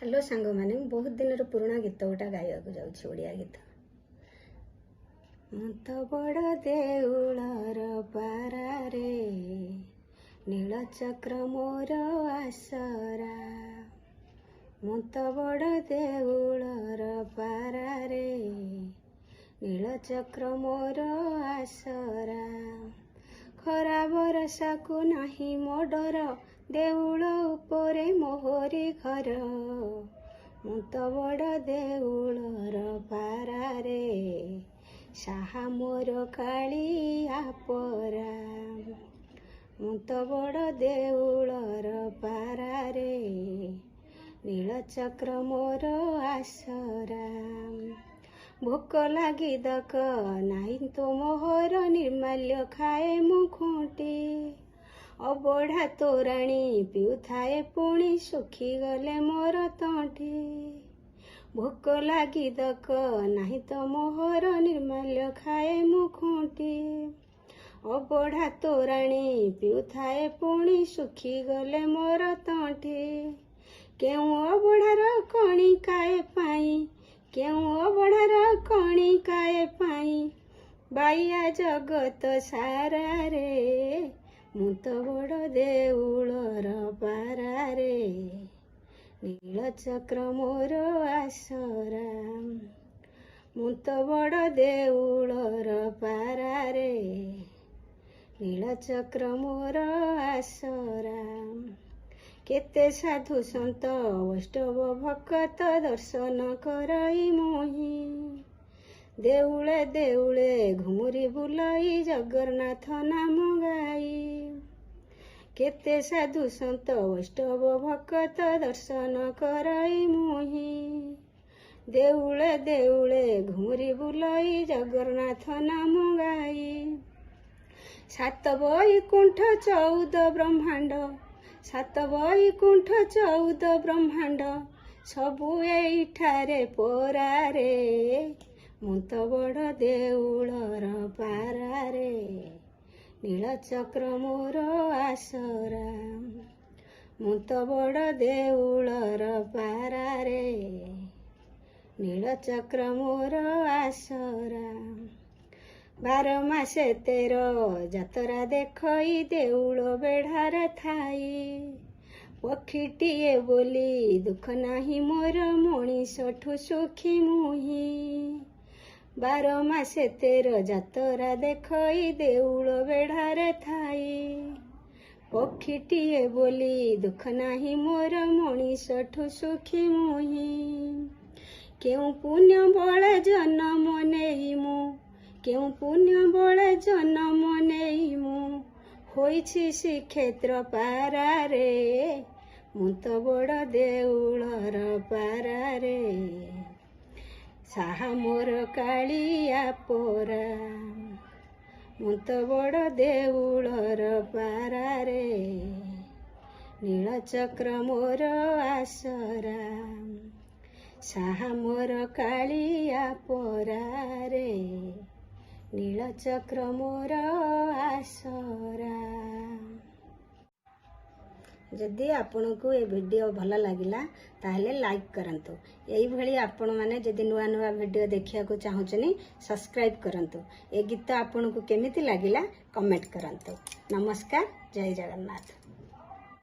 Hello सांग मैंने बहुत दिन पुराना गीत गोटा गायक जाऊँ ओडिया गीत। मु तो बड़ देउलर पारारे नीलचक्र मोर आसरा। मु तो बड़ देउलर पारारे नीलचक्र मोर आसरा। खरा बरसा को नाही मो डर देउल उपरे मोहरी घर। मु तो बड़ देउलर पारारे साहा मोर कालिया परा। मु तो बड़ देउलर पारारे नीलचक्र मोर आसरा। भोक लगी दक नाही तो मोहर निर्माल्य खाए मु खुंटी। अबढ़ा तोराणी पिउथाए पुणी सुखी गले मोर तंठी। भोक लगी दक नाही तो मोहर निर्माल्य खाए मु खुंटी। अबढ़ा तोराणी पिउथाए पुणी सुखी गले मोर तंठी। केउ अबढ़ार कणिकाए पाई केउ अबढ़ार कणिकाए पाई बाइया जगत सारा रे। मु तो बड़ देउलर पारारे नीलचक्र मोर आसरा। मु तो बड़ देउलर पारारे नीलचक्र मोर आसरा। केते साधु संत वैष्णव भक्त दर्शन करई मोही। देउले देउले घुमुरी बुलई जगन्नाथ नाम गाई। केते साधु संत वैष्णव भक्त दर्शन करई मोही। देउले देउले घुमुरी बुलई जगन्नाथ नाम गाई। सात वैकुंठ 14 ब्रह्मांड सात वैकुंठ 14 ब्रह्मांड सबु एठारे परारे। मु तो बड़ देउलर पारारे नीलचक्र मोर आसरा। मु तो बड़ देउलर पारारे नीलचक्र मोर आसरा। 12 मासे 13 जातरा देखई देउल बेढ़ार थाई। पक्षीटीए बोली दुख नाही मोर मणिषठु सुखी मुही। 12 मासे 13 जातरा देखई देउल बेढ़ार थाई। पक्षीटीए बोली दुख नाही मोर मणिषठु सुखी मुही। केउ पुण्य बळे जन्म नेइमु केउ पुण्य बळे जन्म नेइमु होइछि श्रीक्षेत्र पारारे। मु तो बड़ देउलर पारारे साहा मोर कालिया परा। मु तो बड़ देउलर पारारे नीलचक्र मोर आसरा। साहा मोर कालिया परारे नीलचक्र मोर आसरा। जदि आपन को ये वीडियो भल लगिला ताहले लाइक करंतु। यही भली आपण माने जदि नुआ नुआ वीडियो देखिया को चाहुचनी सब्सक्राइब करंतु। ए गीत आपन को केमिति लागिला कमेंट करंतु। नमस्कार, जय जगन्नाथ।